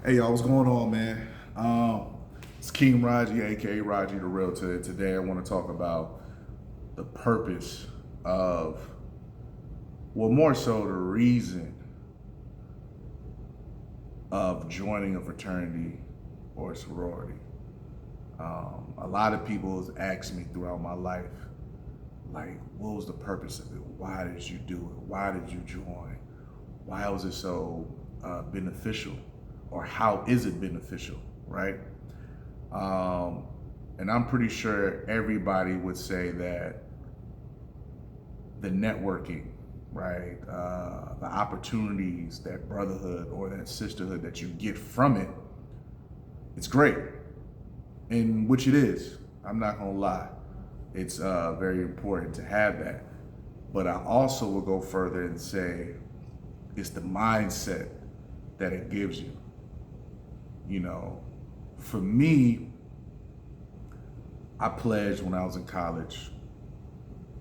Hey y'all, what's going on, man? It's King Raji, aka Raji the Realtor. And today I want to talk about the purpose of, well, more so the reason of joining a fraternity or a sorority. A lot of people have asked me throughout my life, like, what was the purpose of it? Why did you do it? Why did you join? Why was it so beneficial? Or how is it beneficial, right? Um, and I'm pretty sure everybody would say that the networking, right? The opportunities, that brotherhood or that sisterhood that you get from it, it's great. And which it is. I'm not gonna lie. It's very important to have that. But I also will go further and say it's the mindset that it gives you. You know, for me, I pledged when I was in college,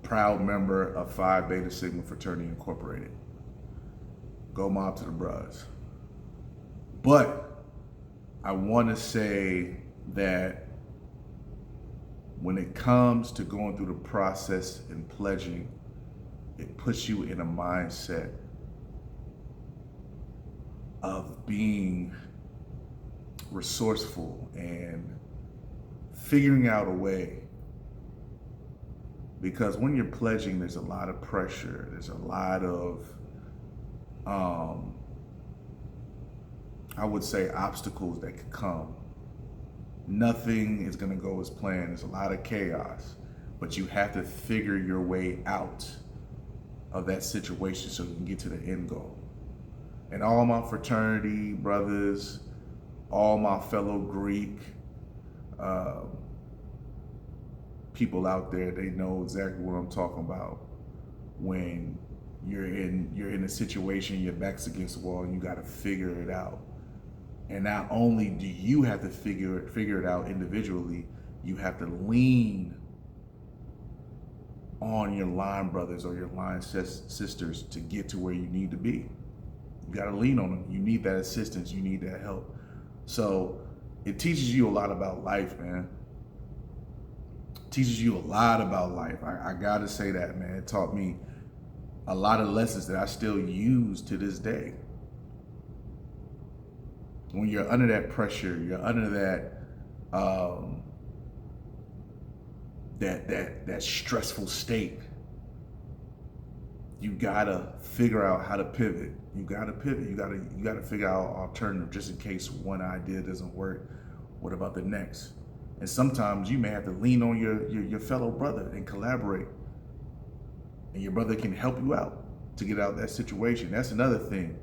proud member of Phi Beta Sigma Fraternity Incorporated. Go mob to the bros. But I want to say that when it comes to going through the process and pledging, it puts you in a mindset of being resourceful and figuring out a way. Because when you're pledging, there's a lot of pressure, there's a lot of um, I would say obstacles that could come. Nothing is going to go as planned. There's a lot of chaos, but you have to figure your way out of that situation so you can get to the end goal. And all my fraternity brothers, all my fellow Greek uh, people out there, they know exactly what I'm talking about. When you're in a situation, your back's against the wall, and you got to figure it out. And not only do you have to figure it out individually, you have to lean on your line brothers or your line sisters to get to where you need to be. You got to lean on them. You need that assistance. You need that help. So it teaches you a lot about life, man. It teaches you a lot about life. I got to say that, man. It taught me a lot of lessons that I still use to this day. When you're under that pressure, you're under that stressful state, you gotta figure out how to pivot. You gotta pivot. You gotta figure out an alternative just in case one idea doesn't work. What about the next? And sometimes you may have to lean on your fellow brother and collaborate. And your brother can help you out to get out of that situation. That's another thing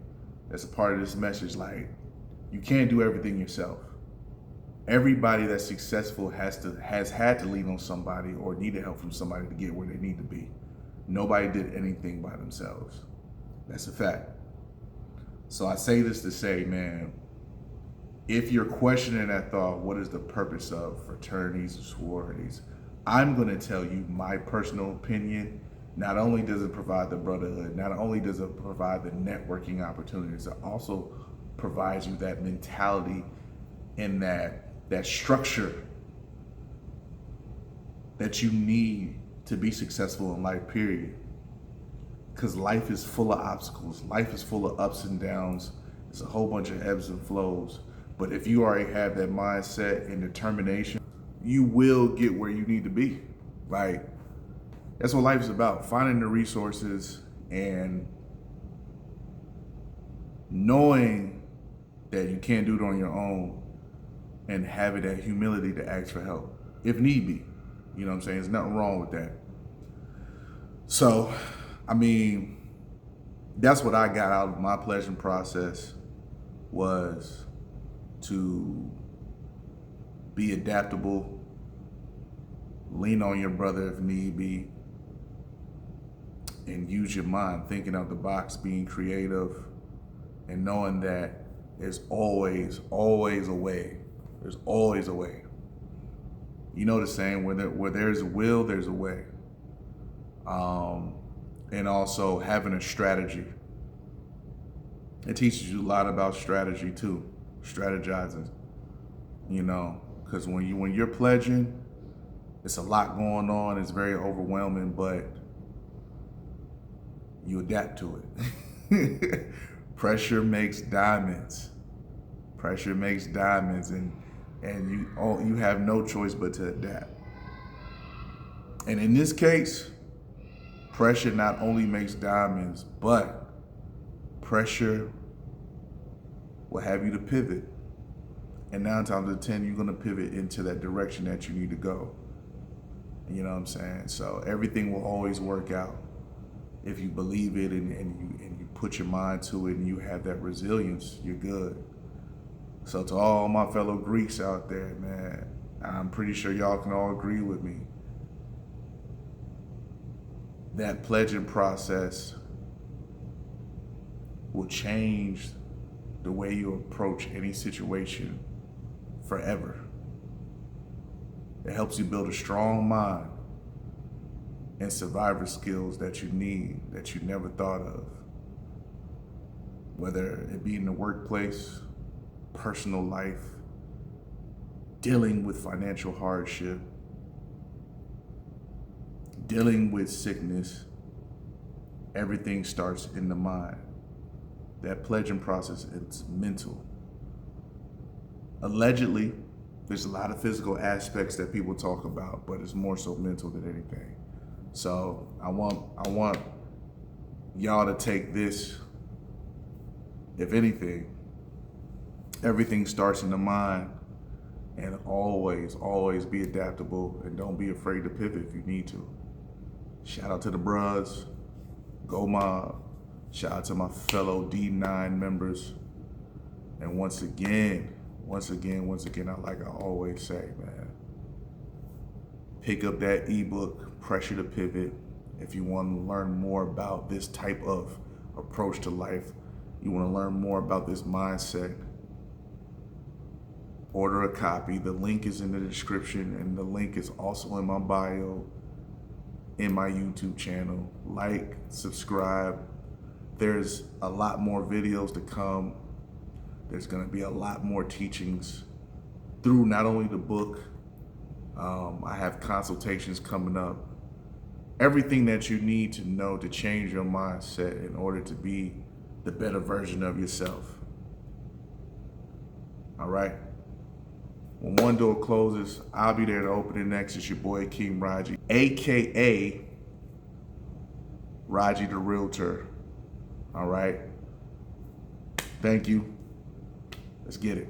that's a part of this message. Like, you can't do everything yourself. Everybody that's successful has had to lean on somebody or needed help from somebody to get where they need to be. Nobody did anything by themselves. That's a fact. So I say this to say, man, if you're questioning that thought, what is the purpose of fraternities and sororities? I'm going to tell you my personal opinion. Not only does it provide the brotherhood, not only does it provide the networking opportunities, it also provides you that mentality and that structure that you need to be successful in life, period. Because life is full of obstacles. Life is full of ups and downs. It's a whole bunch of ebbs and flows. But if you already have that mindset and determination, you will get where you need to be. Like, that's what life is about. Finding the resources and knowing that you can't do it on your own and having that humility to ask for help if need be. You know what I'm saying? There's nothing wrong with that. So, I mean, that's what I got out of my pledging process, was to be adaptable, lean on your brother if need be, and use your mind, thinking out the box, being creative, and knowing that there's always a way. There's always a way. You know the saying, where there's a will, there's a way. And also having a strategy. It teaches you a lot about strategy too. strategizing, you know, because when you're pledging, it's a lot going on. It's very overwhelming, but you adapt to it. Pressure makes diamonds. Pressure makes diamonds, and you have no choice but to adapt. And in this case, pressure not only makes diamonds, but pressure will have you to pivot. And 9 times out of 10, you're gonna pivot into that direction that you need to go. You know what I'm saying? So everything will always work out if you believe it and you put your mind to it and you have that resilience. You're good. So to all my fellow Greeks out there, man, I'm pretty sure y'all can all agree with me. That pledging process will change the way you approach any situation forever. It helps you build a strong mind and survivor skills that you need, that you never thought of. Whether it be in the workplace, personal life, dealing with financial hardship, dealing with sickness, everything starts in the mind. That pledging process, it's mental. Allegedly, there's a lot of physical aspects that people talk about, but it's more so mental than anything. So I want y'all to take this, if anything, everything starts in the mind, and always be adaptable, and don't be afraid to pivot if you need to. Shout out to the bros, go mob. Shout out to my fellow D9 members. And once again, like I always say, man, pick up that ebook, Pressure to Pivot. If you want to learn more about this type of approach to life, you want to learn more about this mindset, order a copy. The link is in the description, and the link is also in my bio, in my YouTube channel. Like, subscribe. There's a lot more videos to come. There's gonna be a lot more teachings through not only the book, I have consultations coming up. Everything that you need to know to change your mindset in order to be the better version of yourself. All right? When one door closes, I'll be there to open the next. It's your boy, King Raji, AKA Raji the Realtor. All right? Thank you. Let's get it.